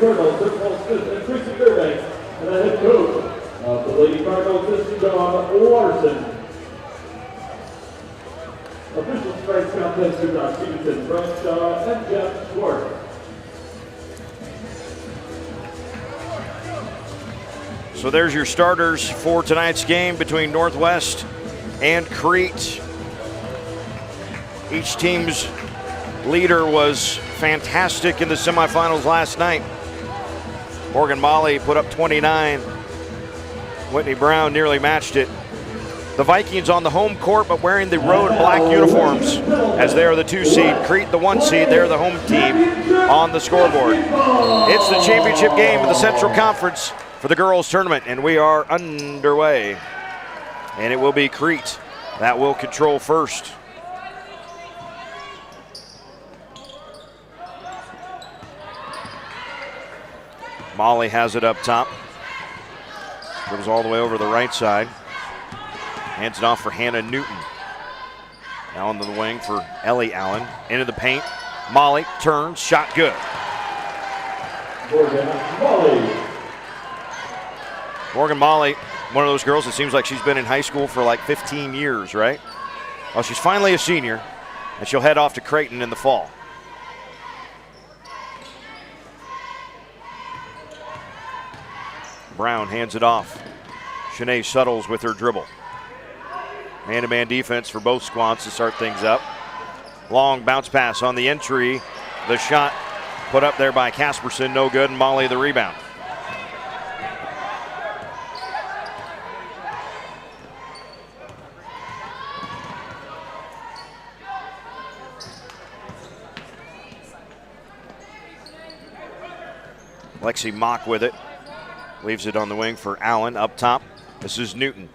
Cardinals, Paul Smith and Tracy Fairbanks, and the head coach of the Lady Cardinals, Mr. John Watterson. Official strikes contest to Doc Stevenson, Brian Shaw, and Jeff Schwartz. So there's your starters for tonight's game between Northwest and Crete. Each team's leader was fantastic in the semifinals last night. Morgan Maly put up 29. Whitney Brown nearly matched it. The Vikings on the home court, but wearing the road black uniforms as they are the 2 seed. Crete the 1 seed, they're the home team on the scoreboard. It's the championship game of the Central Conference for the girls tournament, and we are underway. And it will be Crete that will control first. Maly has it up top. Goes all the way over the right side. Hands it off for Hannah Newton. Now on the wing for Ellie Allen. Into the paint. Maly turns, shot good. Morgan Maly, one of those girls that seems like she's been in high school for like 15 years, right? Well, she's finally a senior, and she'll head off to Creighton in the fall. Brown hands it off. Shanae Suttles with her dribble. Man-to-man defense for both squads to start things up. Long bounce pass on the entry. The shot put up there by Casperson, no good, and Maly the rebound. Lexi Mock with it. Leaves it on the wing for Allen up top. This is Newton.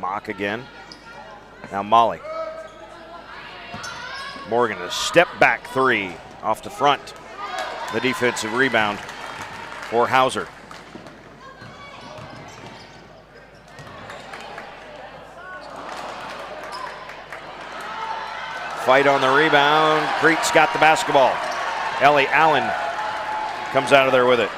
Mock again. Now Maly. Morgan, a step back 3 off the front. The defensive rebound for Hauser. Fight on the rebound. Crete's got the basketball. Ellie Allen comes out of there with it.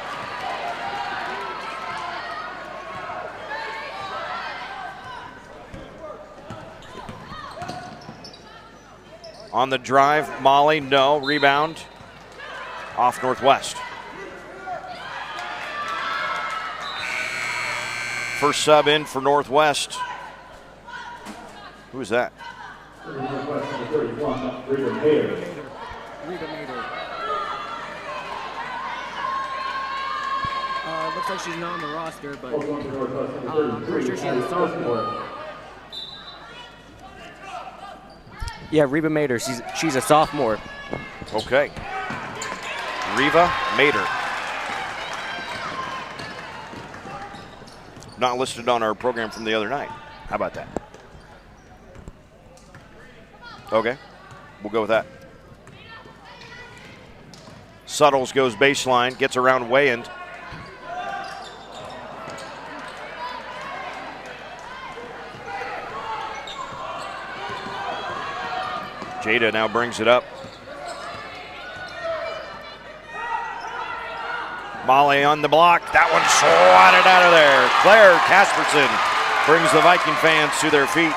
On the drive, Maly, no, rebound off Northwest. First sub in for Northwest. Who is that? Looks like she's not on the roster, but I'm pretty sure she's a sophomore. Yeah, Reba Mater. She's a sophomore. Okay. Reva Mater. Not listed on our program from the other night. How about that? Okay, we'll go with that. Suttles goes baseline, gets around Wayand. Jada now brings it up. Maly on the block. That one swatted out of there. Claire Casperson brings the Viking fans to their feet.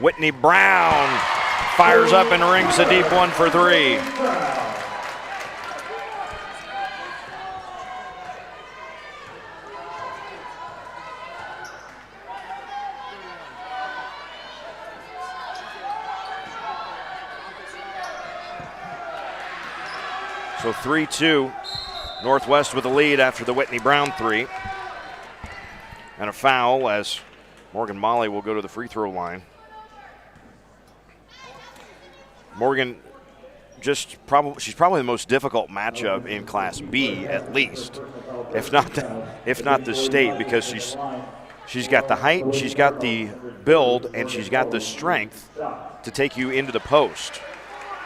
Whitney Brown fires up and rings a deep one for 3. So 3-2, Northwest with the lead after the Whitney Brown 3. And a foul as Morgan Maly will go to the free throw line. Morgan, she's probably the most difficult matchup in Class B, at least, if not the state, because She's got the height, she's got the build, and she's got the strength to take you into the post.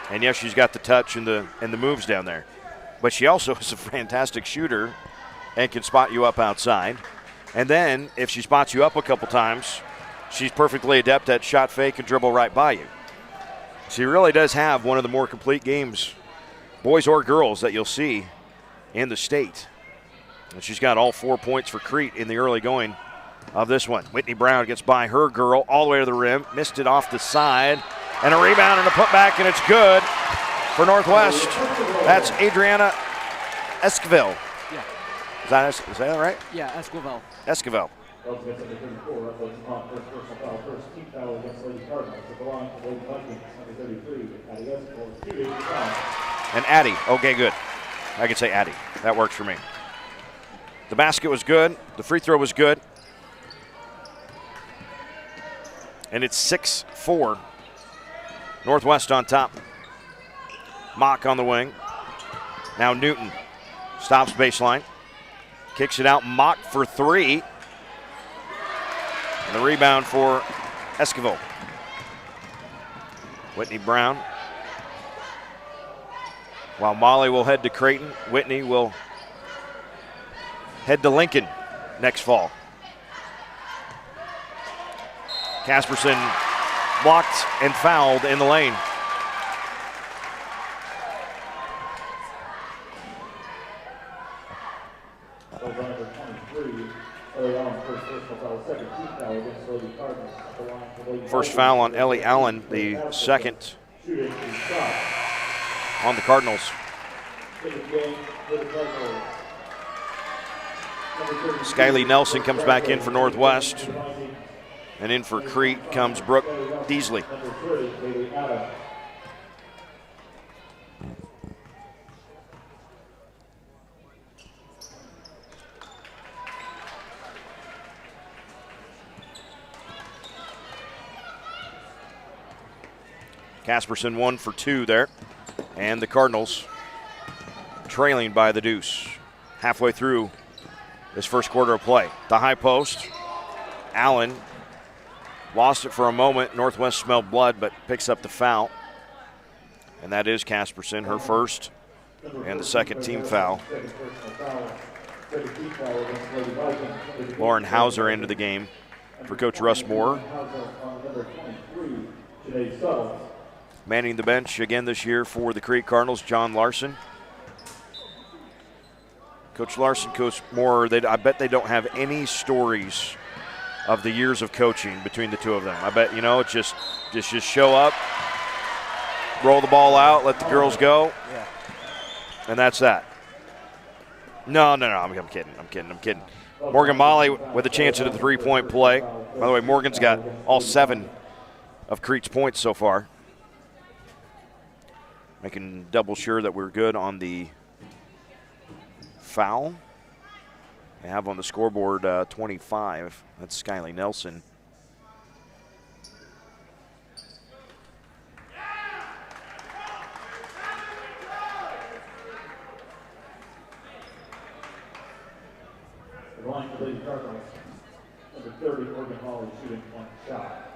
And yes, she's got the touch and the moves down there. But she also is a fantastic shooter and can spot you up outside. And then if she spots you up a couple times, she's perfectly adept at shot fake and dribble right by you. She really does have one of the more complete games, boys or girls, that you'll see in the state. And she's got all 4 points for Crete in the early going of this one. Whitney Brown gets by her girl all the way to the rim, missed it off the side, and a rebound and a putback, and it's good for Northwest. That's Adriana Esquivel. Yeah. Is that right? Yeah, Esquivel. Esquivel. And Addie. Okay, good. I can say Addie. That works for me. The basket was good. The free throw was good. And it's 6-4. Northwest on top. Mock on the wing. Now Newton stops baseline. Kicks it out. Mock for three. And the rebound for Esquivel. Whitney Brown. While Maly will head to Creighton, Whitney will head to Lincoln next fall. Casperson blocked and fouled in the lane. First foul on Ellie Allen, the second on the Cardinals. Skyly Nelson comes back in for Northwest. And in for Crete comes Brooke Deasley. Casperson 1 for 2 there. And the Cardinals trailing by the deuce halfway through this first quarter of play. The high post. Allen lost it for a moment. Northwest smelled blood, but picks up the foul. And that is Casperson, her first and the second team foul. Lauren Hauser into the game for Coach Russ Moore. Manning the bench again this year for the Crete Cardinals, John Larson. Coach Larson, Coach Moore, I bet they don't have any stories of the years of coaching between the two of them. I bet, it's just show up, roll the ball out, let the girls go, and that's that. No, I'm kidding. Morgan Maly with a chance at a three-point play. By the way, Morgan's got all 7 of Crete's points so far. Making double sure that we're good on the foul. I have on the scoreboard 25. That's Skyly Nelson. The line for the Cardinals, number 30, Morgan Maly shooting one shot.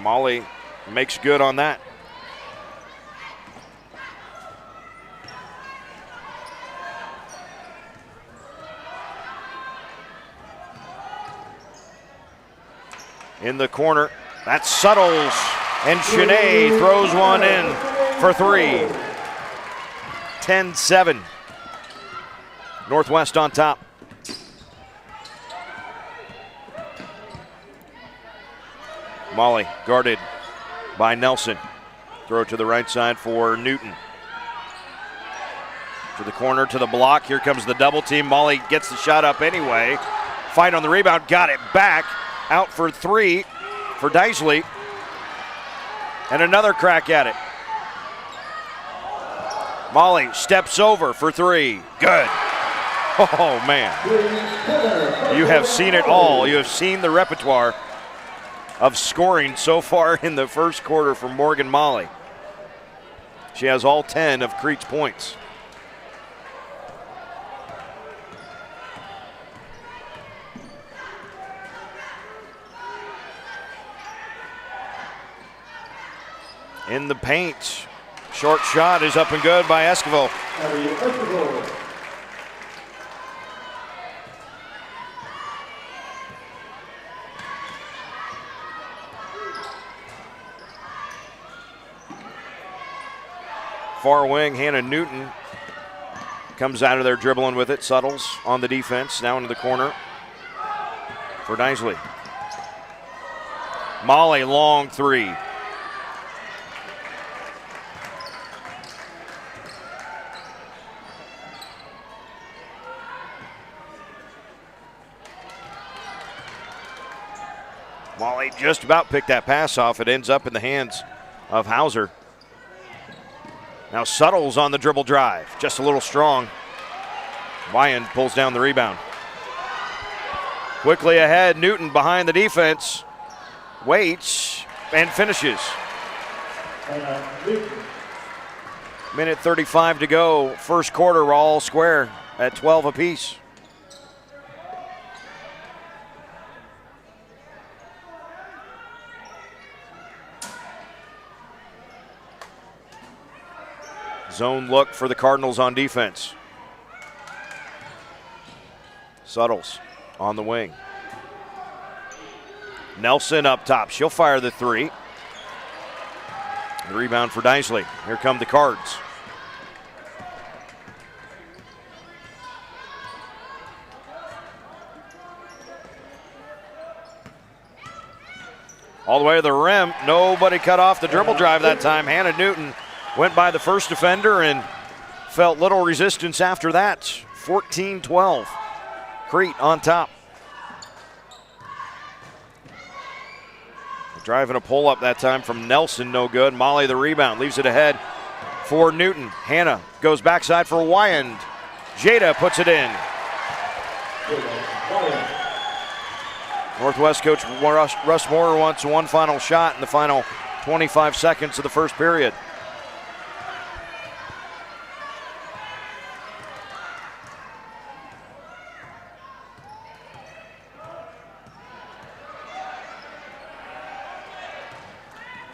Maly makes good on that. In the corner, that's Suttles, and Shanae throws one in for 3. 10-7. Northwest on top. Maly guarded by Nelson. Throw it to the right side for Newton. To the corner, to the block. Here comes the double team. Maly gets the shot up anyway. Fight on the rebound, got it back. Out for 3 for Deisley. And another crack at it. Maly steps over for 3. Good. Oh, man. You have seen it all. You have seen the repertoire of scoring so far in the first quarter from Morgan Maly. She has all 10 of Crete's points. in the paint. Short shot is up and good by Esquivel. Far wing, Hannah Newton comes out of there dribbling with it. Suttles on the defense, now into the corner for Knisley. Maly, long three. Maly just about picked that pass off. It ends up in the hands of Hauser. Now Suttles on the dribble drive, just a little strong. Wyand pulls down the rebound. Quickly ahead, Newton behind the defense. Waits and finishes. Minute 35 to go. First quarter, we're all square at 12 apiece. Zone look for the Cardinals on defense. Suttles on the wing. Nelson up top. She'll fire the three. The rebound for Knisley. Here come the Cards. All the way to the rim. Nobody cut off the dribble drive that time. Hannah Newton went by the first defender and felt little resistance after that. 14-12. Crete on top. Driving a pull-up that time from Nelson, no good. Maly the rebound, leaves it ahead for Newton. Hannah goes backside for Wyand. Jada puts it in. Northwest coach Russ Moore wants one final shot in the final 25 seconds of the first period.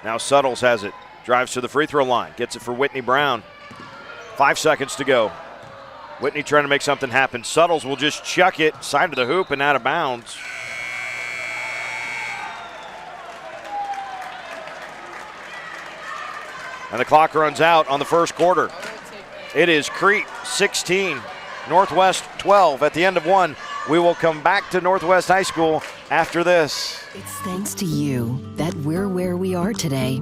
Now Suttles has it, drives to the free throw line, gets it for Whitney Brown. 5 seconds to go. Whitney trying to make something happen. Suttles will just chuck it side of the hoop and out of bounds. And the clock runs out on the first quarter. It is Crete 16, Northwest 12 at the end of one. We will come back to Northwest High School after this. It's thanks to you that we're where we are today.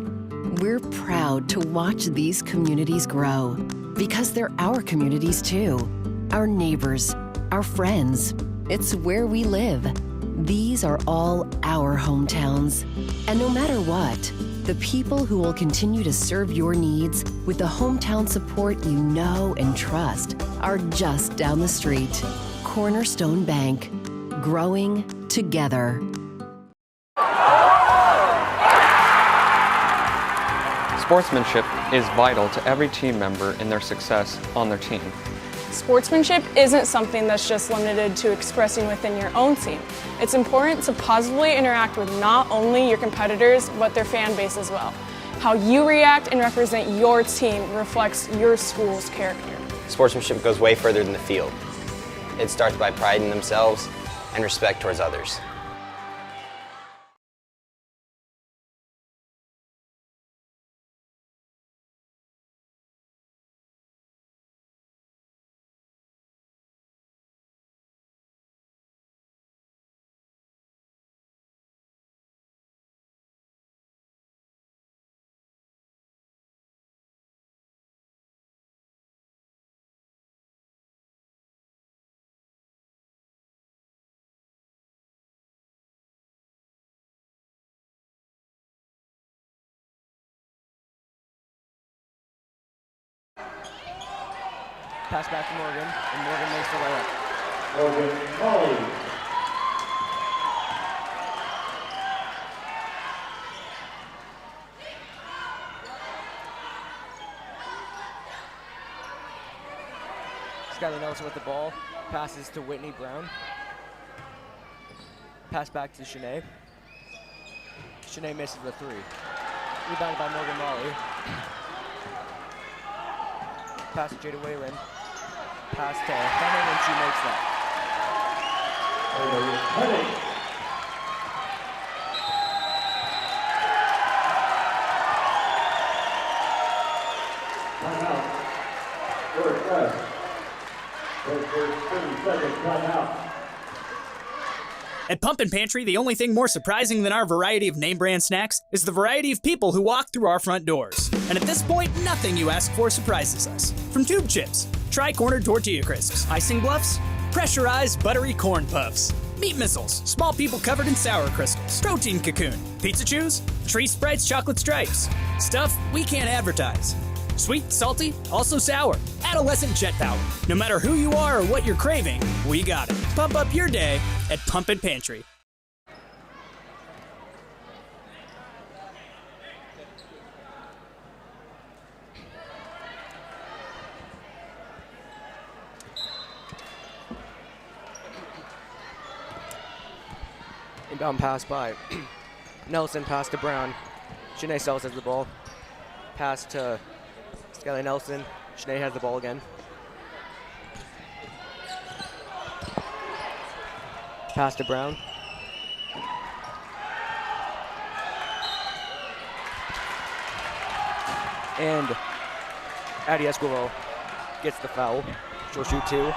We're proud to watch these communities grow because they're our communities too. Our neighbors, our friends. It's where we live. These are all our hometowns. And no matter what, the people who will continue to serve your needs with the hometown support you know and trust are just down the street. Cornerstone Bank, growing together. Sportsmanship is vital to every team member in their success on their team. Sportsmanship isn't something that's just limited to expressing within your own team. It's important to positively interact with not only your competitors, but their fan base as well. How you react and represent your team reflects your school's character. Sportsmanship goes way further than the field. It starts by pride in themselves and respect towards others. Pass back to Morgan, and Morgan makes the layup. Morgan Maly. Skylar Nelson with the ball, passes to Whitney Brown. Pass back to Shanae. Shanae misses the three. Rebounded by Morgan Maly. Pass to Jada Whalen. Pass to Henning, and she makes that. At Pumpkin Pantry, the only thing more surprising than our variety of name brand snacks is the variety of people who walk through our front doors. And at this point, nothing you ask for surprises us. From tube chips, tri-cornered tortilla crisps, icing bluffs, pressurized buttery corn puffs, meat missiles, small people covered in sour crystals, protein cocoon, pizza chews, tree sprites, chocolate stripes, stuff we can't advertise. Sweet, salty, also sour, adolescent jet power. No matter who you are or what you're craving, we got it. Pump up your day at Pumpkin Pantry. Inbound pass by Nelson, pass to Brown. Shanae Sells has the ball. Pass to Skylar Nelson. Shanae has the ball again. Pass to Brown. And Addie Esquivel gets the foul. She'll shoot 2.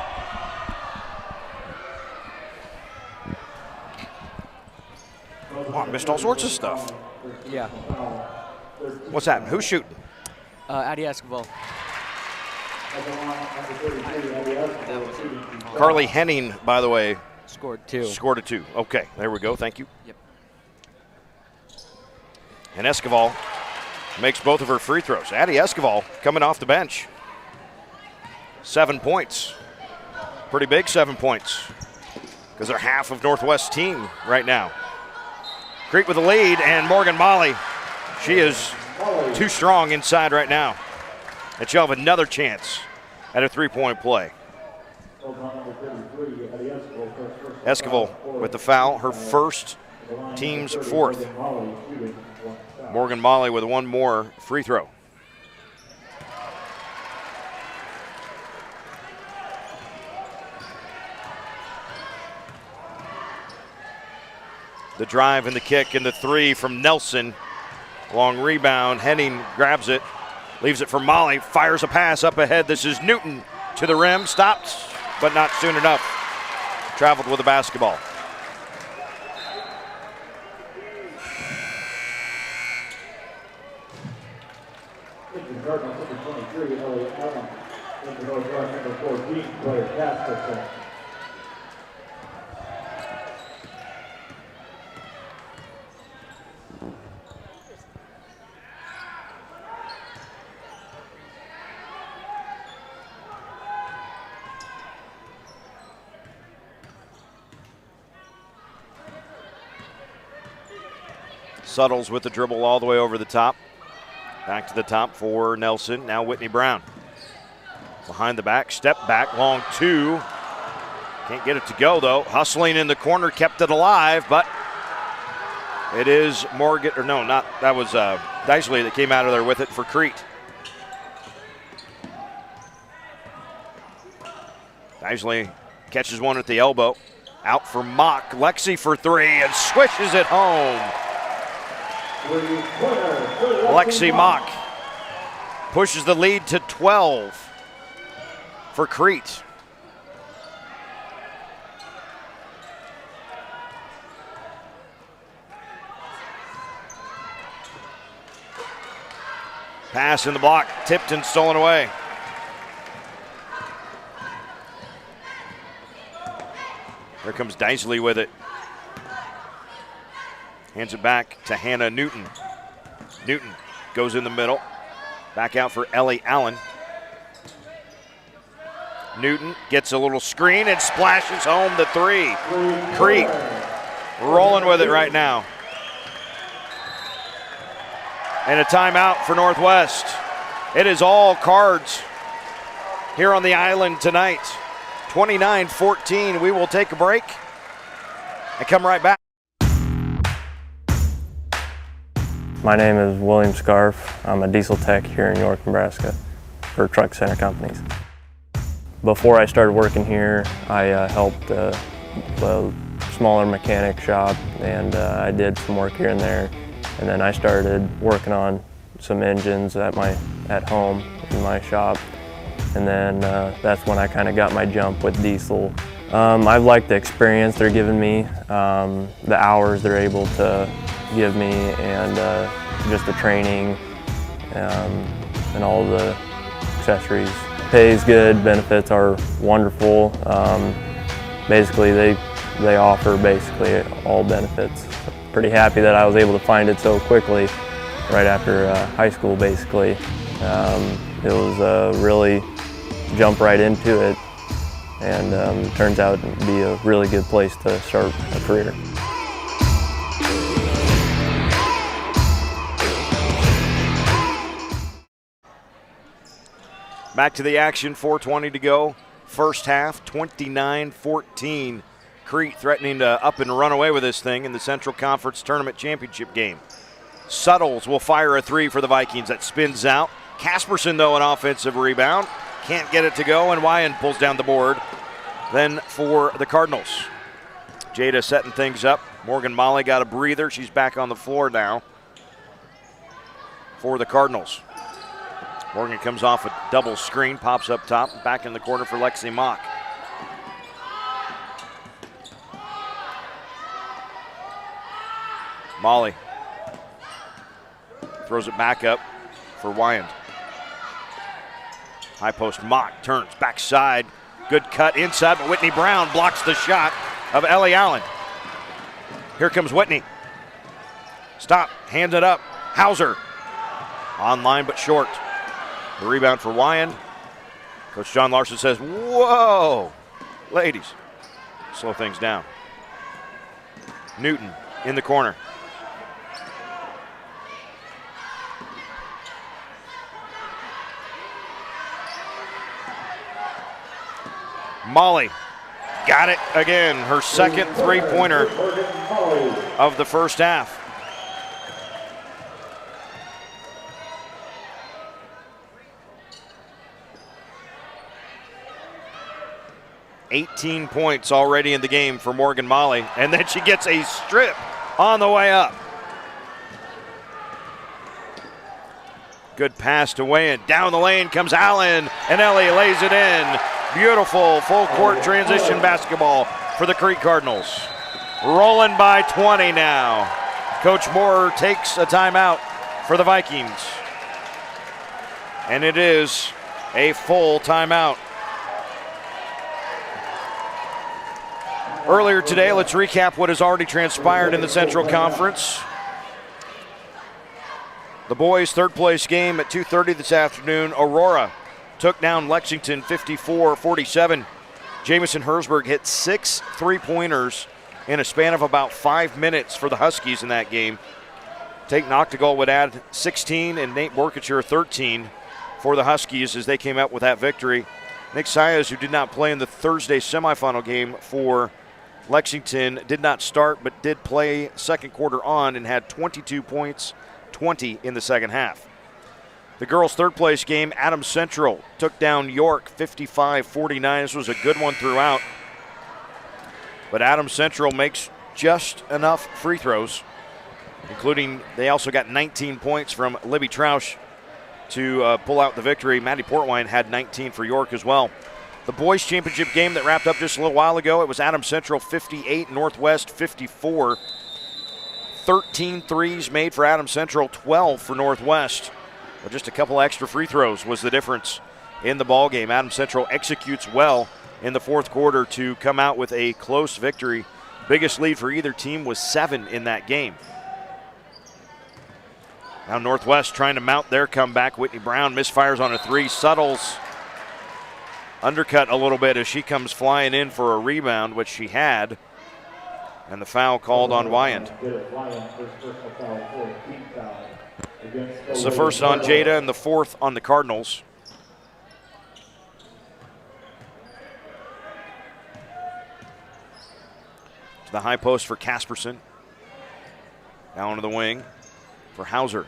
Oh, I missed all sorts of stuff. Yeah. What's happening? Who's shooting? Addie Esquivel. Carly Henning, by the way, Scored 2. scored a 2. Okay, there we go. Thank you. Yep. And Esquivel makes both of her free throws. Addie Esquivel coming off the bench. 7 points. Pretty big 7 points because they're half of Northwest's team right now. Crete with the lead, and Morgan Maly, she is too strong inside right now. And she'll have another chance at a three-point play. Esquivel with the foul, her first, team's 4th. Morgan Maly with one more free throw. The drive and the kick and the 3 from Nelson. Long rebound. Henning grabs it, leaves it for Maly, fires a pass up ahead. This is Newton to the rim, stopped, but not soon enough. Traveled with the basketball. Cardinals, number 23, Ellie Allen. Into Northwest, number 14, Claire Casperson. Suttles with the dribble all the way over the top. Back to the top for Nelson. Now Whitney Brown. Behind the back, step back, long 2. Can't get it to go though. Hustling in the corner, kept it alive, but it is Morgan, or no, not, that was Deisley that came out of there with it for Crete. Deisley catches one at the elbow. Out for Mock. Lexi for 3 and swishes it home. Lexi Mock pushes the lead to 12 for Crete. Pass in the block, tipped and stolen away. Here comes Deisley with it. Hands it back to Hannah Newton. Newton goes in the middle. Back out for Ellie Allen. Newton gets a little screen and splashes home the 3. Crete rolling with it right now. And a timeout for Northwest. It is all Cards here on the island tonight. 29-14. We will take a break and come right back. My name is William Scarf. I'm a diesel tech here in York, Nebraska for Truck Center Companies. Before I started working here, I helped a smaller mechanic shop, and I did some work here and there. And then I started working on some engines at home in my shop. And then that's when I kind of got my jump with diesel. I've liked the experience they're giving me, the hours they're able to give me, and just the training and all the accessories. Pay is good, benefits are wonderful. Basically, they offer basically all benefits. Pretty happy that I was able to find it so quickly, right after high school basically. It was really jump right into it, and turns out to be a really good place to start a career. Back to the action, 4:20 to go. First half, 29-14. Crete threatening to up and run away with this thing in the Central Conference Tournament Championship game. Suttles will fire a three for the Vikings. That spins out. Casperson, though, an offensive rebound. Can't get it to go, and Wyand pulls down the board. Then for the Cardinals. Jada setting things up. Morgan Maly got a breather. She's back on the floor now for the Cardinals. Morgan comes off a double screen, pops up top, back in the corner for Lexi Mock. Maly throws it back up for Wyand. High post, Mock turns backside. Good cut inside, but Whitney Brown blocks the shot of Ellie Allen. Here comes Whitney. Stop, hands it up. Hauser online but short. The rebound for Wyand. Coach John Larson says, whoa, ladies, slow things down. Newton in the corner. Maly got it again, her second three-pointer of the first half. $18 points already in the game for Morgan Maly, and then she gets a strip on the way up. Good pass to Wayne. Down the lane comes Allen, and Ellie lays it in. Beautiful full court transition basketball for the Crete Cardinals. Rolling by 20 now. Coach Moore takes a timeout for the Vikings. And it is a full timeout. Earlier today, let's recap what has already transpired in the Central Conference. The boys' third place game at 2:30 this afternoon. Aurora took down Lexington 54-47. Jamison Hersberg hit 6 three-pointers in a span of about 5 minutes for the Huskies in that game. Tate Noctegal would add 16 and Nate Borkature 13 for the Huskies as they came out with that victory. Nick Saez, who did not play in the Thursday semifinal game for Lexington, did not start but did play second quarter on and had 22 points, 20 in the second half. The girls' third place game, Adams Central took down York 55-49. This was a good one throughout. But Adams Central makes just enough free throws, including they also got 19 points from Libby Troush to pull out the victory. Maddie Portwine had 19 for York as well. The boys' championship game that wrapped up just a little while ago, it was Adams Central 58, Northwest 54. 13 threes made for Adams Central, 12 for Northwest. But just a couple extra free throws was the difference in the ball game. Adams Central executes well in the fourth quarter to come out with a close victory. Biggest lead for either team was 7 in that game. Now Northwest trying to mount their comeback. Whitney Brown misfires on a three. Suttles undercut a little bit as she comes flying in for a rebound, which she had. And the foul called on Wyand. It's the first on Jada and the fourth on the Cardinals. To the high post for Casperson. Down to the wing. for Hauser.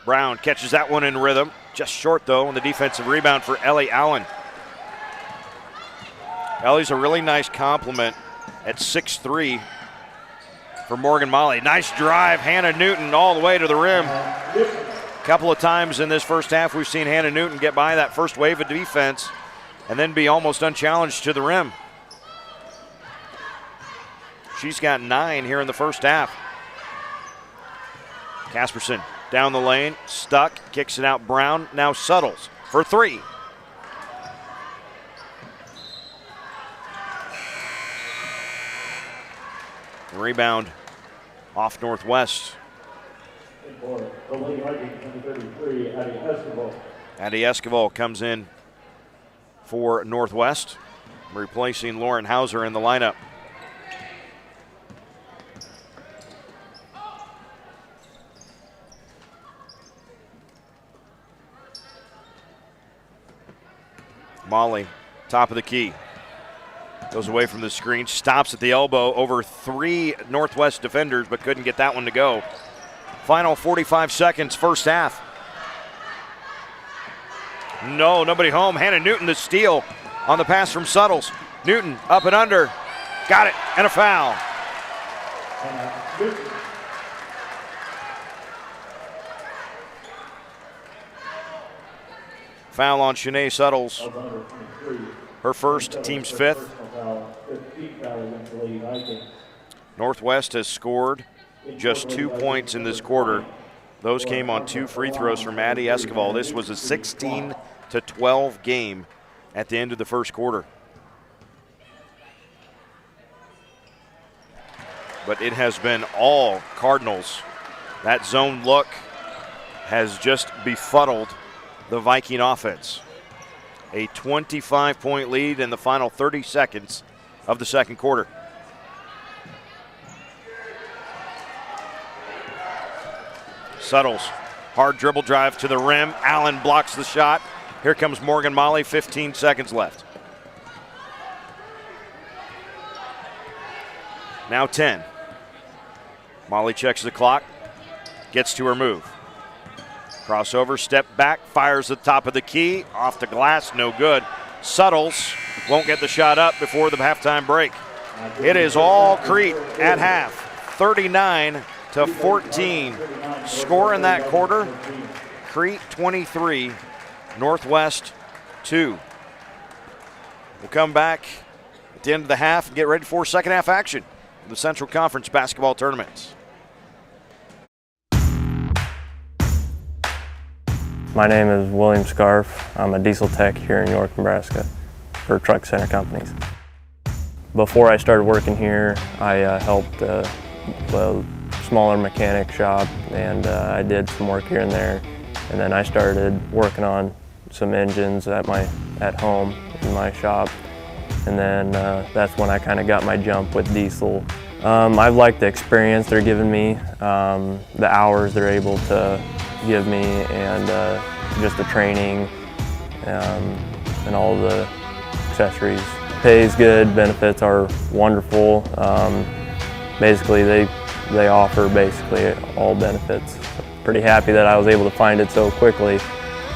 Brown catches that one in rhythm. Just short, though, on the defensive rebound for Ellie Allen. Ellie's a really nice compliment at 6'3" for Morgan Maly. Nice drive, Hannah Newton all the way to the rim. A couple of times in this first half we've seen Hannah Newton get by that first wave of defense and then be almost unchallenged to the rim. She's got 9 here in the first half. Casperson down the lane, stuck, kicks it out. Brown now settles for 3. Rebound off Northwest. Addie Esquivel comes in for Northwest, replacing Lauren Hauser in the lineup. Maly, top of the key. Goes away from the screen, stops at the elbow over 3 Northwest defenders, but couldn't get that one to go. Final 45 seconds, first half. No, nobody home. Hannah Newton the steal on the pass from Suttles. Newton up and under. Got it, and a foul. Foul on Shanae Suttles. Her first, team's 5th. Northwest has scored just 2 points in this quarter. Those came on 2 free throws from Addie Esquivel. This was a 16-12 game at the end of the first quarter. But it has been all Cardinals. That zone look has just befuddled the Viking offense. A 25-point lead in the final 30 seconds of the second quarter. Suttles, hard dribble drive to the rim. Allen blocks the shot. Here comes Morgan Maly, 15 seconds left. Now 10. Maly checks the clock, gets to her move. Crossover, step back, fires the top of the key, off the glass, no good. Suttles won't get the shot up before the halftime break. It is all Crete at half, 39-14. Score in that quarter, Crete 23, Northwest 2. We'll come back at the end of the half and get ready for second half action of the Central Conference basketball tournament. My name is William Scarf. I'm a diesel tech here in York, Nebraska for Truck Center Companies. Before I started working here, I helped a smaller mechanic shop, and I did some work here and there. And then I started working on some engines at home in my shop. And then that's when I kind of got my jump with diesel. I've liked the experience they're giving me, the hours they're able to give me, and just the training and all the accessories. Pay's good, benefits are wonderful. Basically, they offer basically all benefits. Pretty happy that I was able to find it so quickly,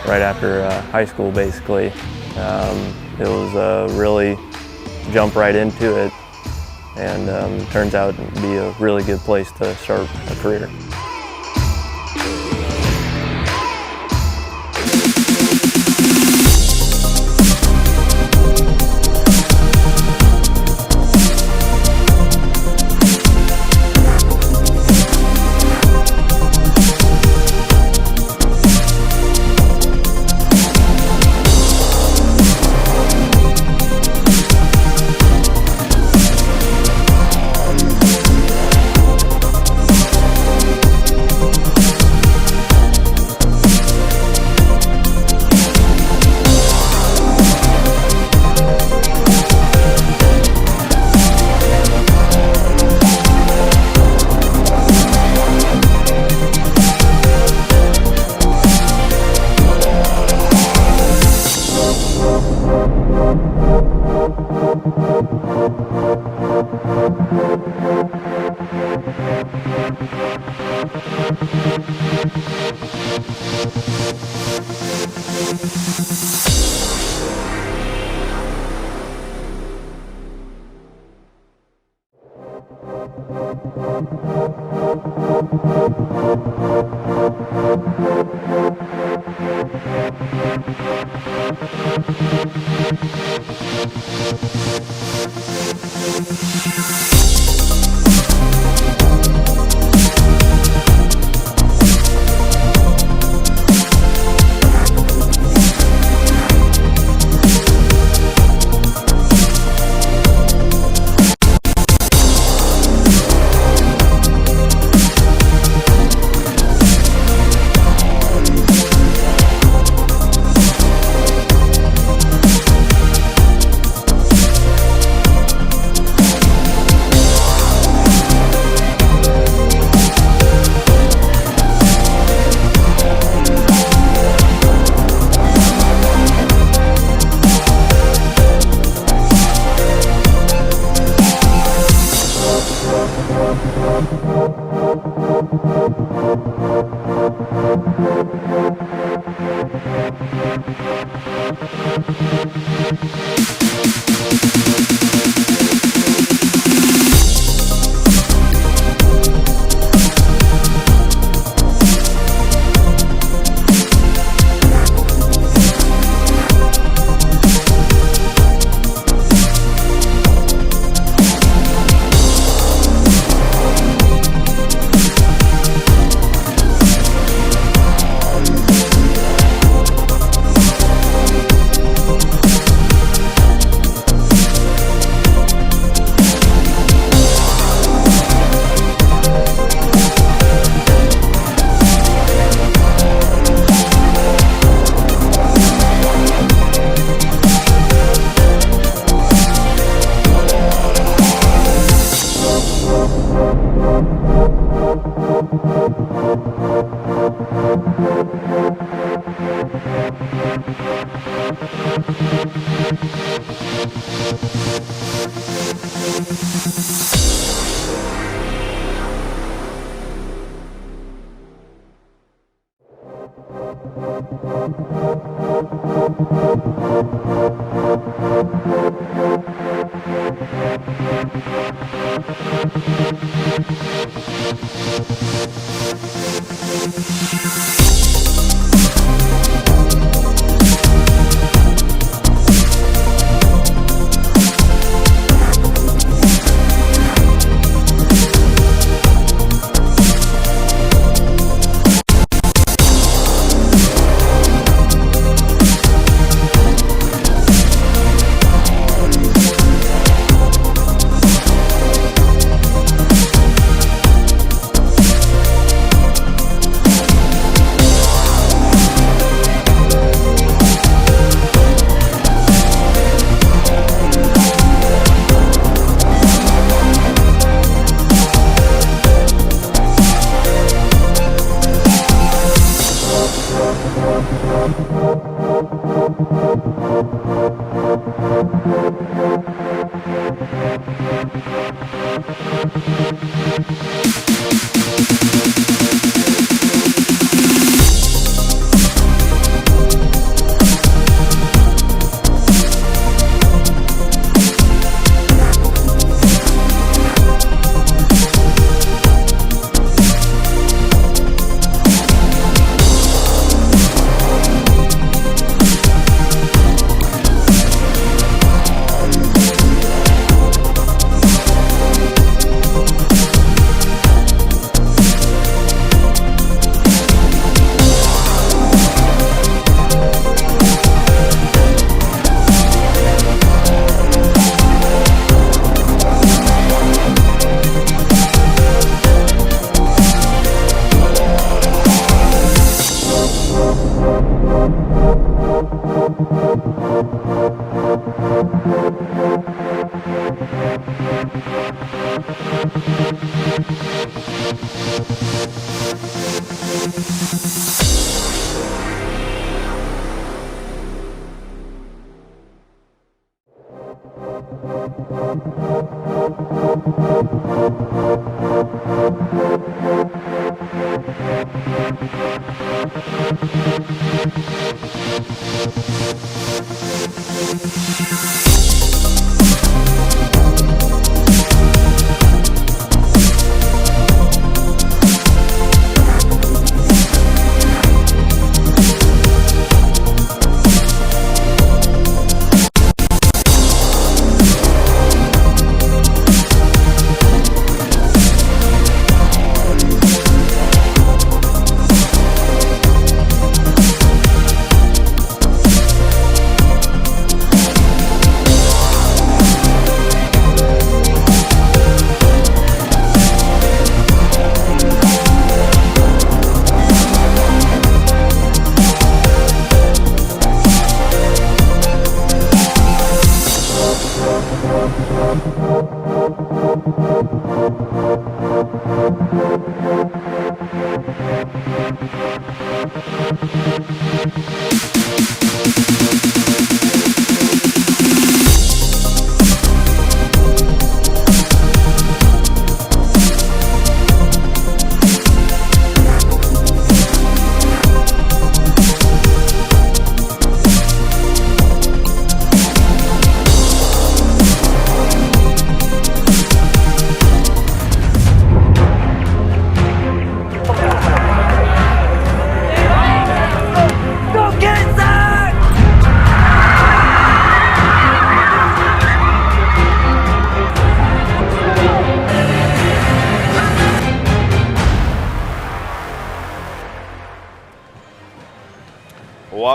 right after high school. Basically, it was really jump right into it, and turns out to be a really good place to start a career.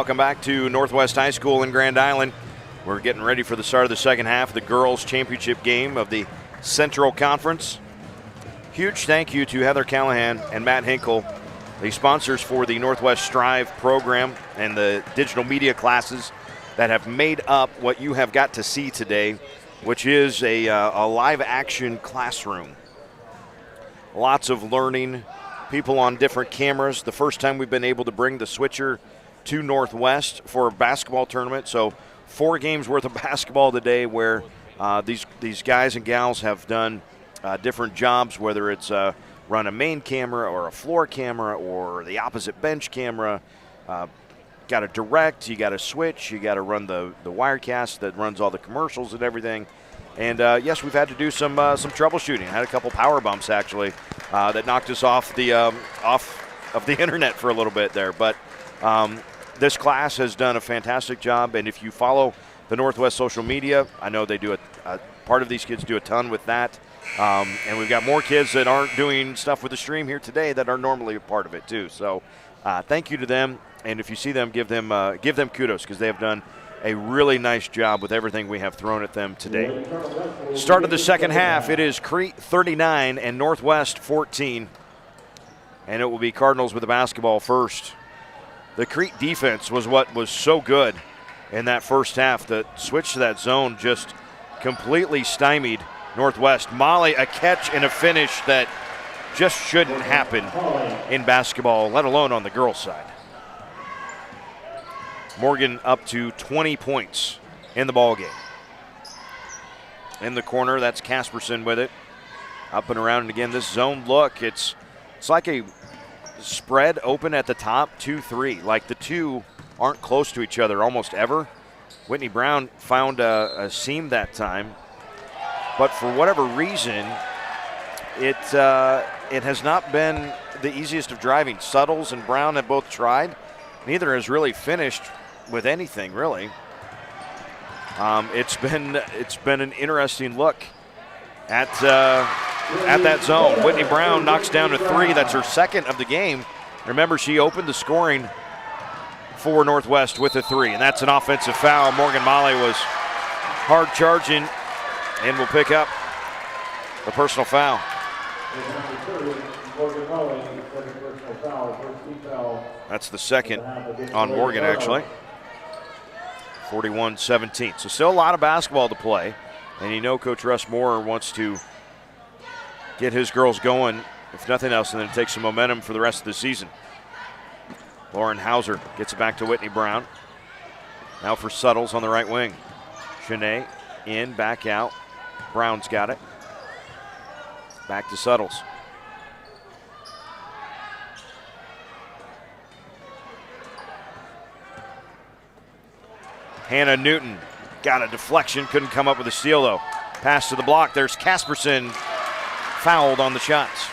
Welcome back to Northwest High School in Grand Island. We're getting ready for the start of the second half of the girls' championship game of the Central Conference. Huge thank you to Heather Callahan and Matt Hinkle, the sponsors for the Northwest Strive program and the digital media classes that have made up what you have got to see today, which is a live action classroom. Lots of learning, people on different cameras. The first time we've been able to bring the switcher to Northwest for a basketball tournament. So 4 games worth of basketball today where these guys and gals have done different jobs, whether it's run a main camera or a floor camera or the opposite bench camera. Got to direct, you got to switch, you got to run the Wirecast that runs all the commercials and everything. And yes, we've had to do some troubleshooting. I had a couple power bumps actually that knocked us off of the internet for a little bit there. But this class has done a fantastic job, and if you follow the Northwest social media, I know they do part of these kids do a ton with that. And we've got more kids that aren't doing stuff with the stream here today that are normally a part of it too. So thank you to them, and if you see them, give them kudos because they have done a really nice job with everything we have thrown at them today. Start of the second half, it is Crete 39 and Northwest 14, and it will be Cardinals with the basketball first. The Crete defense was what was so good in that first half. The switch to that zone just completely stymied Northwest. Maly, a catch and a finish that just shouldn't happen in basketball, let alone on the girls' side. Morgan up to 20 points in the ball game. In the corner, that's Casperson with it. Up and around, and again, this zone look, it's like a spread open at the top, 2-3. Like the two aren't close to each other almost ever. Whitney Brown found a seam that time, but for whatever reason, it has not been the easiest of driving. Suttles and Brown have both tried. Neither has really finished with anything, really. It's been an interesting look at that zone. Whitney Brown knocks down a 3. That's her second of the game. Remember, she opened the scoring for Northwest with a 3, and that's an offensive foul. Morgan Maly was hard charging and will pick up the personal foul. That's the second on Morgan, actually. 41-17. So still a lot of basketball to play, and you know Coach Russ Moore wants to get his girls going, if nothing else, and then take some momentum for the rest of the season. Lauren Hauser gets it back to Whitney Brown. Now for Suttles on the right wing. Shanae in, back out. Brown's got it. Back to Suttles. Hannah Newton got a deflection, couldn't come up with a steal though. Pass to the block, there's Casperson fouled on the shots.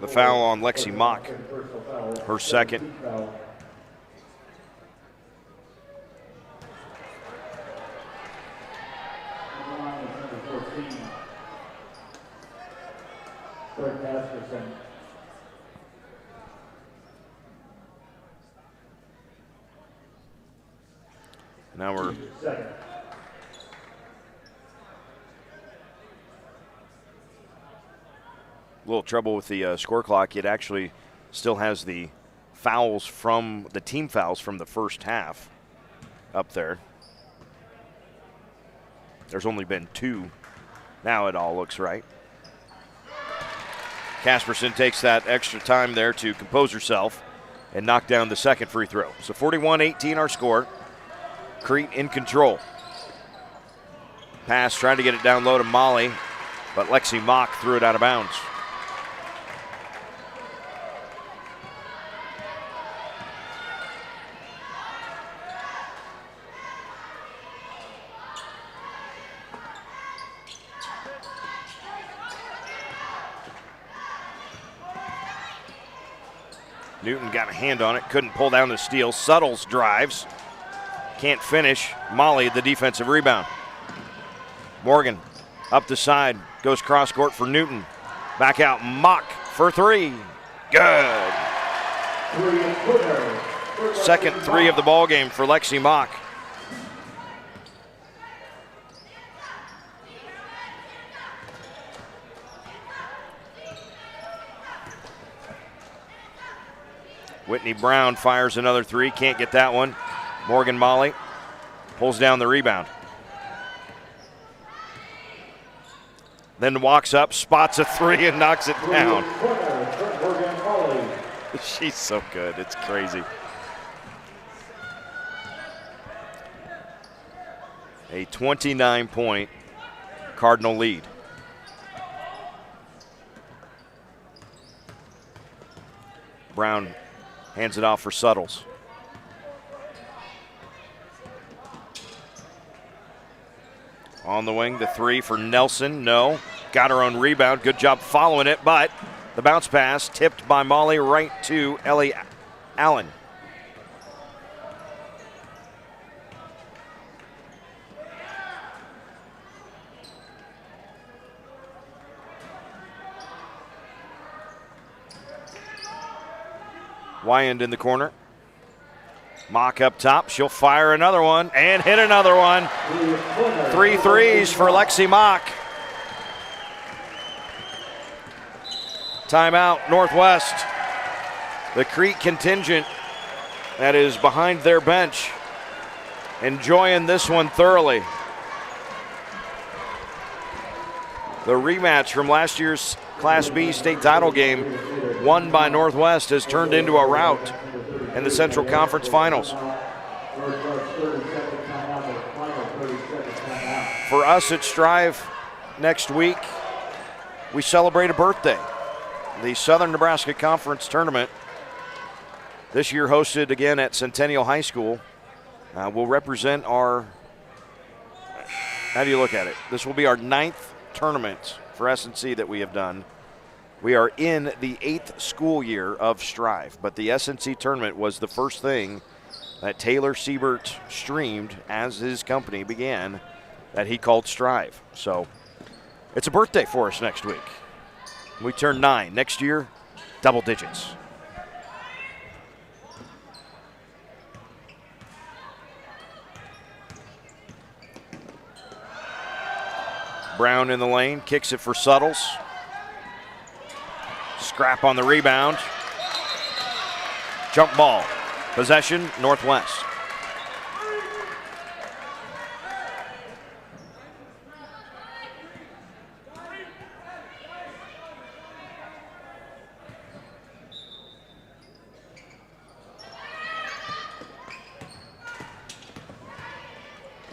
The foul on Lexi Mock, her second. Now we're a little trouble with the score clock. It actually still has the fouls from the team fouls from the first half up there. There's only been 2. Now it all looks right. Casperson takes that extra time there to compose herself and knock down the second free throw. So 41-18 our score. Crete in control. Pass, trying to get it down low to Maly, but Lexi Mock threw it out of bounds. Newton got a hand on it, couldn't pull down the steal. Suttles drives, can't finish. Maly, the defensive rebound. Morgan up the side, goes cross court for Newton. Back out, Mock for 3. Good. Second 3 of the ball game for Lexi Mock. Whitney Brown fires another 3, can't get that one. Morgan Maly pulls down the rebound. Then walks up, spots a 3 and knocks it down. She's so good, it's crazy. A 29-point Cardinal lead. Brown hands it off for Suttles. On the wing, the 3 for Nelson, no. Got her own rebound, good job following it, but the bounce pass tipped by Maly right to Ellie Allen. Wyand in the corner. Mock up top. She'll fire another one and hit another one. 3 threes for Lexi Mock. Timeout, Northwest. The Crete contingent that is behind their bench enjoying this one thoroughly. The rematch from last year's Class B state title game won by Northwest has turned into a rout in the Central Conference Finals. For us at Strive next week, we celebrate a birthday. The Southern Nebraska Conference Tournament, this year hosted again at Centennial High School, will represent our, how do you look at it? This will be our 9th tournament for S&C that we have done. We are in the 8th school year of Strive, but the S&C tournament was the first thing that Taylor Siebert streamed as his company began that he called Strive. So it's a birthday for us next week. We turn 9. Next year, double digits. Brown in the lane, kicks it for Suttles. Scrap on the rebound. Jump ball. Possession, Northwest.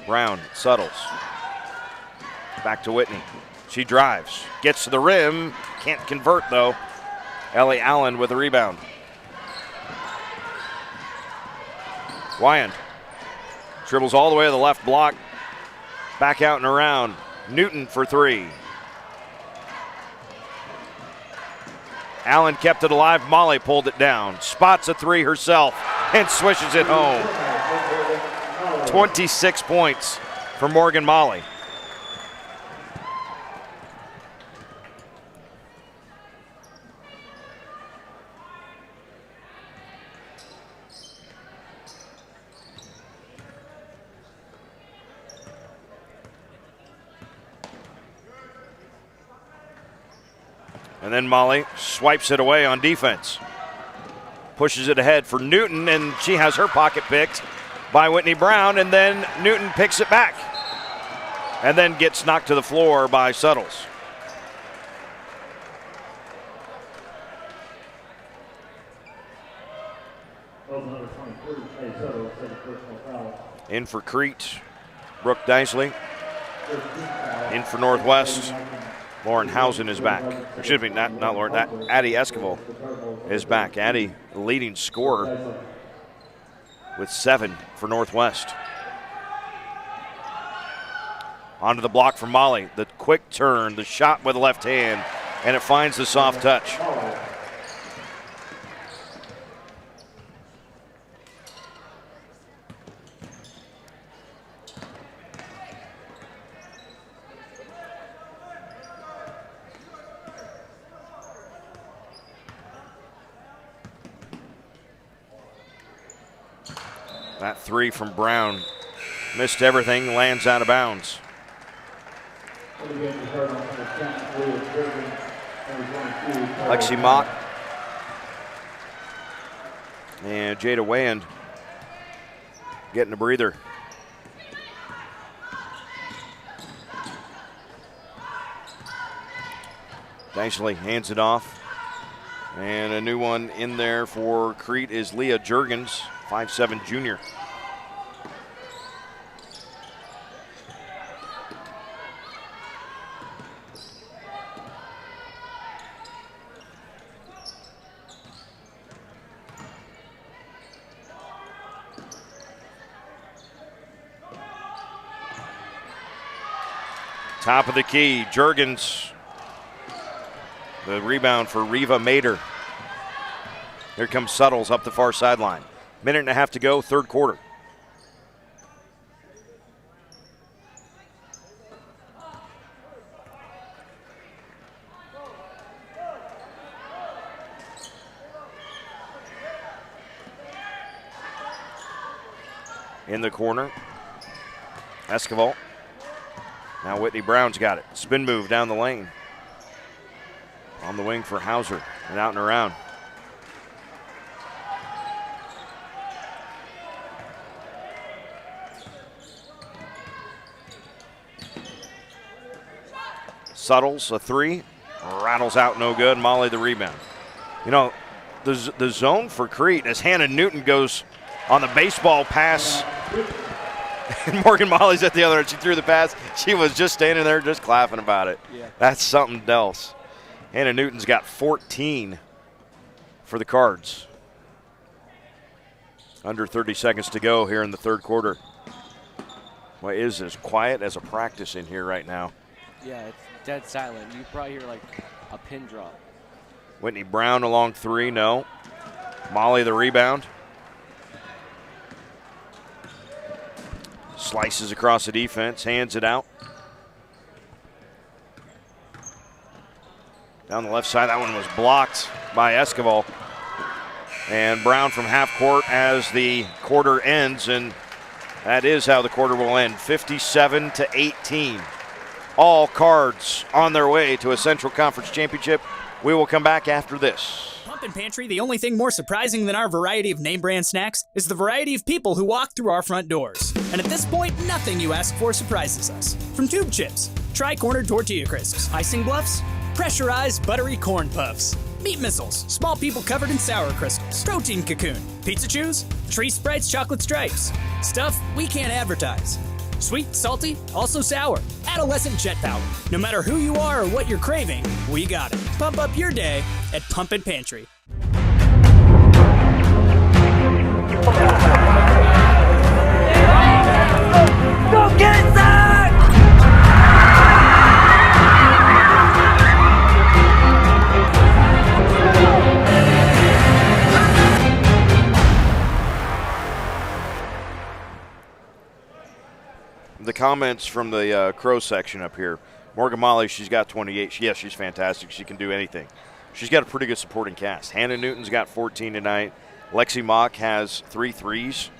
Brown settles. Back to Whitney. She drives. Gets to the rim. Can't convert, though. Ellie Allen with a rebound. Wyand dribbles all the way to the left block. Back out and around. Newton for three. Allen kept it alive. Maly pulled it down. Spots a three herself and swishes it home. 26 points for Morgan Maly. And then Maly swipes it away on defense. Pushes it ahead for Newton, and she has her pocket picked by Whitney Brown, and then Newton picks it back. And then gets knocked to the floor by Suttles. In for Crete, Brooke Deisley. In for Northwest, Lauren Housen is back. Excuse me, not Lauren, Addie Esquivel is back. Addie, the leading scorer with 7 for Northwest. Onto the block from Maly. The quick turn, the shot with the left hand, and it finds the soft touch. That three from Brown missed everything, lands out of bounds. Lexi Mott and Jada Wyand getting a breather. Deisley hands it off. And a new one in there for Crete is Leah Juergens, 5'7" junior. Top of the key, Juergens. The rebound for Reva Mader. Here comes Suttles up the far sideline. Minute and a half to go, third quarter. In the corner, Esquivel. Now Whitney Brown's got it. Spin move down the lane. On the wing for Hauser and out and around. Suttles, a three. Rattles out, no good. Maly the rebound. You know, the zone for Crete as Hannah Newton goes on the baseball pass. And Morgan Maly's at the other end. She threw the pass. She was just standing there just clapping about it. Yeah. That's something else. Hannah Newton's got 14 for the Cards. Under 30 seconds to go here in the third quarter. Well, it is as quiet as a practice in here right now. Yeah, it's dead silent. You probably hear like a pin drop. Whitney Brown along three, no. Maly the rebound. Slices across the defense, hands it out. Down the left side, that one was blocked by Esquivel. And Brown from half court as the quarter ends, and that is how the quarter will end, 57-18. All Cards on their way to a Central Conference championship. We will come back after this. Pump and Pantry, the only thing more surprising than our variety of name brand snacks is the variety of people who walk through our front doors. And at this point, nothing you ask for surprises us. From tube chips, tri-cornered tortilla crisps, icing bluffs, pressurized buttery corn puffs, meat missiles, small people covered in sour crystals, protein cocoon, pizza chews, tree sprites chocolate stripes, stuff we can't advertise. Sweet, salty, also sour. Adolescent jet power. No matter who you are or what you're craving, we got it. Pump up your day at Pumpin' Pantry. Go get it, Zach! The comments from the Crow section up here. Morgan Maly, she's got 28. Yes, she's fantastic. She can do anything. She's got a pretty good supporting cast. Hannah Newton's got 14 tonight. Lexi Mock has 3 threes.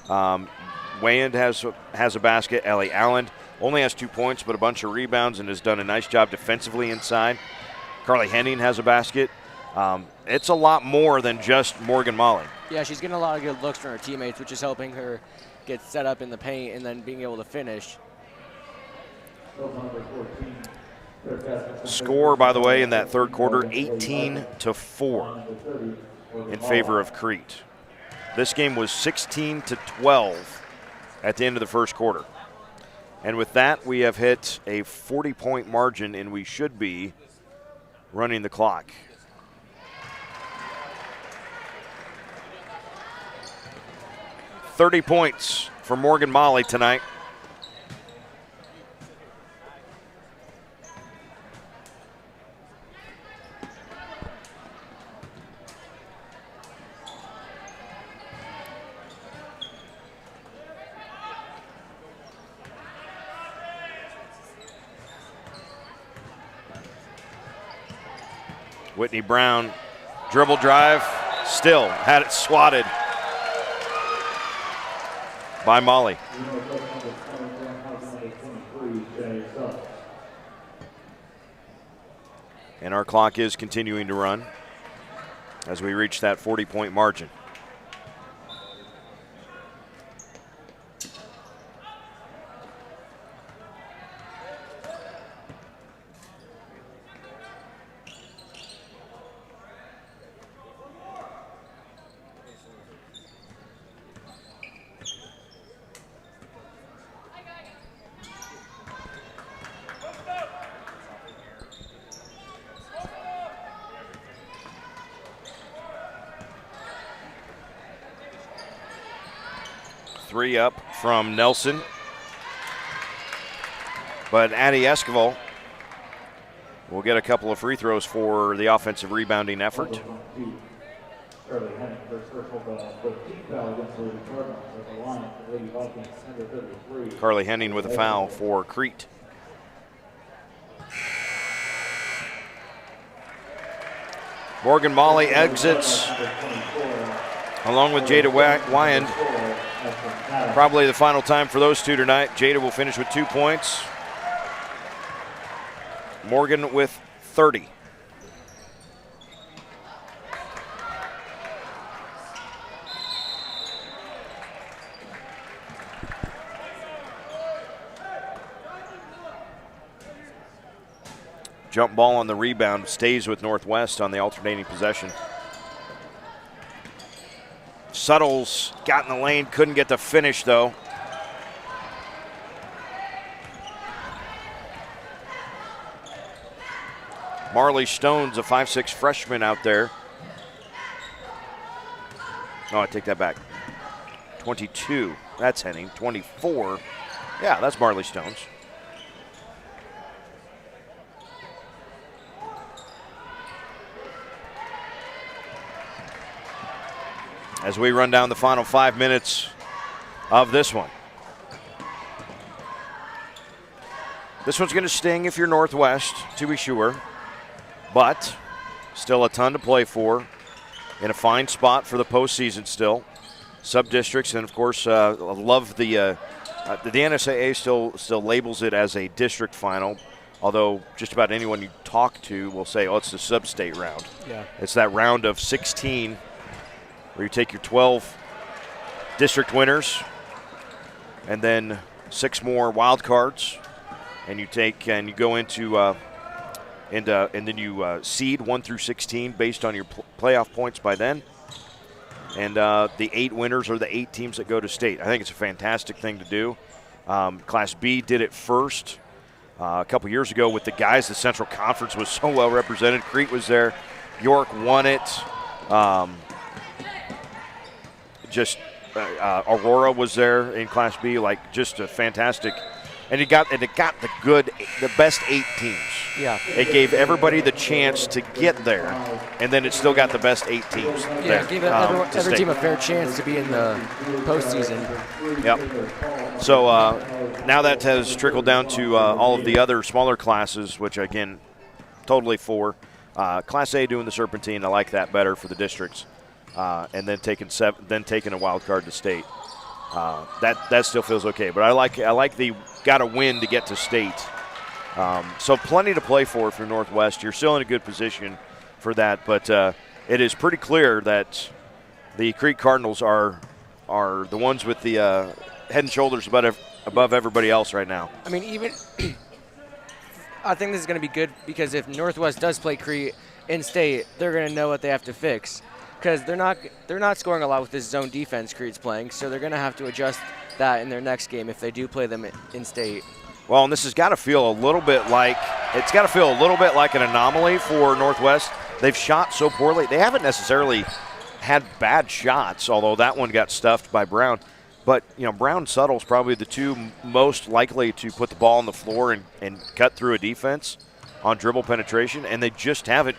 Wayand has a basket. Ellie Allen only has 2 points, but a bunch of rebounds and has done a nice job defensively inside. Carly Henning has a basket. It's a lot more than just Morgan Maly. Yeah, she's getting a lot of good looks from her teammates, which is helping her get set up in the paint and then being able to finish. Score, by the way, in that third quarter, 18-4 in favor of Crete. This game was 16-12 at the end of the first quarter. And with that, we have hit a 40-point margin, and we should be running the clock. $30 points for Morgan Maly tonight. Whitney Brown, dribble drive, still had it swatted by Maly. And our clock is continuing to run as we reach that 40-point margin. Three up from Nelson. But Addie Esquivel will get a couple of free throws for the offensive rebounding effort. Carly Henning with a foul for Crete. Morgan Maly exits along with Jada Wyand. Probably the final time for those two tonight. Jada will finish with 2 points. Morgan with 30. Jump ball on the rebound, stays with Northwest on the alternating possession. Suttles got in the lane, couldn't get the finish though. Marley Stone's a 5'6" freshman out there. Oh, I take that back. 22, that's Henning. 24, yeah, that's Marley Stone's. As we run down the final 5 minutes of this one. This one's going to sting if you're Northwest, to be sure, but still a ton to play for. In a fine spot for the postseason still. Sub-districts, and of course, I love the NSAA still labels it as a district final, although just about anyone you talk to will say, oh, it's the sub-state round. Yeah. It's that round of 16 where you take your 12 district winners and then 6 more wild cards, and you go into and then you seed 1 through 16 based on your playoff points by then. And the 8 winners are the 8 teams that go to state. I think it's a fantastic thing to do. Class B did it first a couple years ago with the guys. The Central Conference was so well represented. Crete was there. York won it. Aurora was there in Class B. Like, just a fantastic. And it got the best 8 teams. Yeah. It gave everybody the chance to get there, and then it still got the best 8 teams. Yeah, there, it gave every team a fair chance to be in the postseason. Yep. So now that has trickled down to all of the other smaller classes, which again, totally for Class A doing the Serpentine. I like that better for the districts, and then taking a wild card to state. That still feels okay, but I like the got to win to get to state. So plenty to play for Northwest. You're still in a good position for that, but it is pretty clear that the Crete Cardinals are the ones with the head and shoulders above everybody else right now. I mean, even I think this is going to be good because if Northwest does play Crete in state, they're going to know what they have to fix. Because they're not scoring a lot with this zone defense Crete's playing, so they're going to have to adjust that in their next game if they do play them in state. Well, and this has got to feel a little bit like an anomaly for Northwest. They've shot so poorly. They haven't necessarily had bad shots, although that one got stuffed by Brown. But Brown and Suttle's probably the two most likely to put the ball on the floor and cut through a defense on dribble penetration, and they just haven't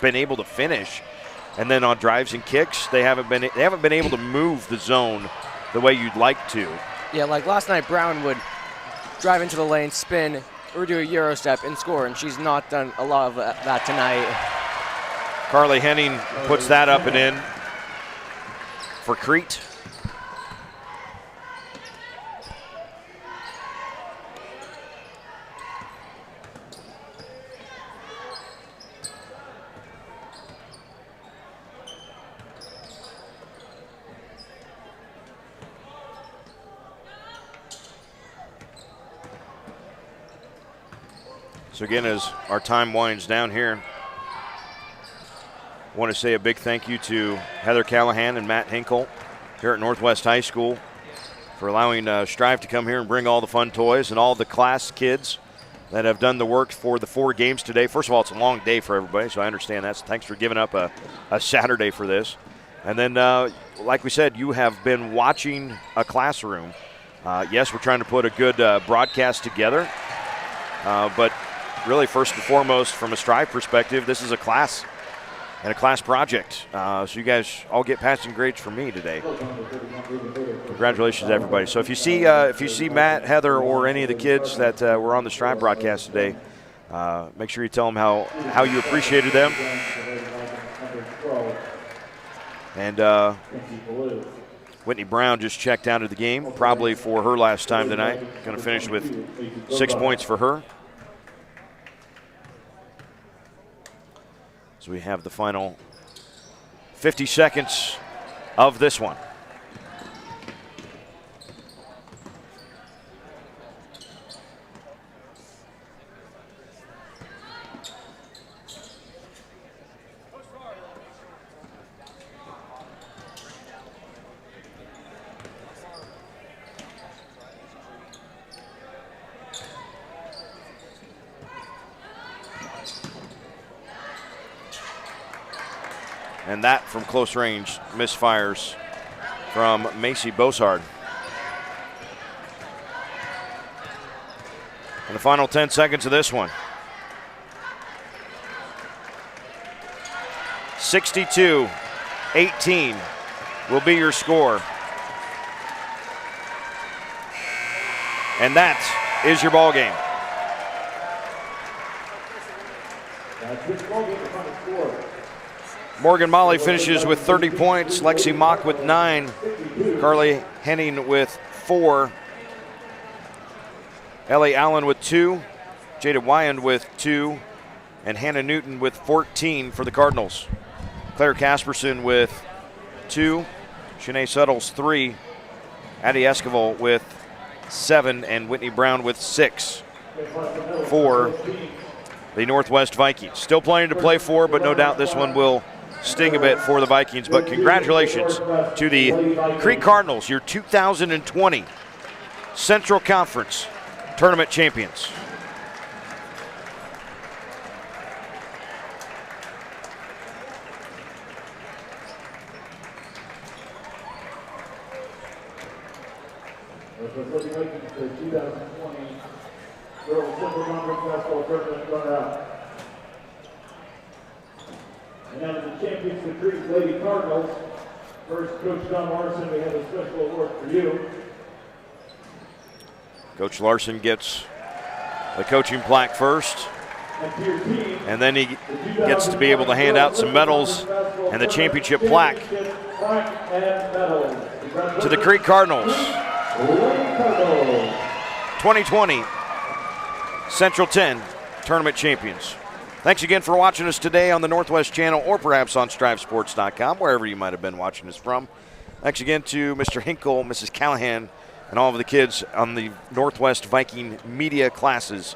been able to finish. And then on drives and kicks, they haven't been able to move the zone the way you'd like to. Yeah, like last night, Brown would drive into the lane, spin, or do a Euro step and score, and she's not done a lot of that tonight. Carly Henning puts that up and in for Crete. So again, as our time winds down here, I want to say a big thank you to Heather Callahan and Matt Hinkle here at Northwest High School for allowing Strive to come here and bring all the fun toys and all the class kids that have done the work for the 4 games today. First of all, it's a long day for everybody, so I understand that. So thanks for giving up a Saturday for this. And then, like we said, you have been watching a classroom. Yes, we're trying to put a good broadcast together, but really, first and foremost, from a Strive perspective, this is a class and a class project. So you guys all get passing grades from me today. Congratulations, everybody. So if you see Matt, Heather, or any of the kids that were on the Strive broadcast today, make sure you tell them how you appreciated them. And Whitney Brown just checked out of the game, probably for her last time tonight. Going to finish with 6 points for her. So we have the final 50 seconds of this one. And that from close range misfires from Macy Bosard. And the final 10 seconds of this one. 62-18 will be your score. And that is your ball game. Morgan Maly finishes with 30 points. Lexi Mock with 9. Carly Henning with 4. Ellie Allen with 2. Jada Wyand with 2. And Hannah Newton with 14 for the Cardinals. Claire Casperson with 2. Shanae Suttles 3. Addie Esquivel with 7. And Whitney Brown with 6 for the Northwest Vikings. Still plenty to play for, but no doubt this one will sting a bit for the Vikings. But congratulations to the Crete Cardinals, your 2020 Central Conference tournament champions. Looking like the 2020 Girls Central Conference Basketball Tournament runner-up. And now to the champions, the Crete Lady Cardinals. First, Coach Don Larson, we have a special award for you. Coach Larson gets the coaching plaque first, and then he gets to be able to hand out some medals and the championship plaque to the Crete Cardinals. 2020 Central 10 tournament champions. Thanks again for watching us today on the Northwest Channel or perhaps on StriveSports.com, wherever you might have been watching us from. Thanks again to Mr. Hinkle, Mrs. Callahan, and all of the kids on the Northwest Viking media classes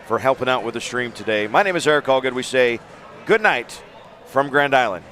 for helping out with the stream today. My name is Eric Allgood. We say good night from Grand Island.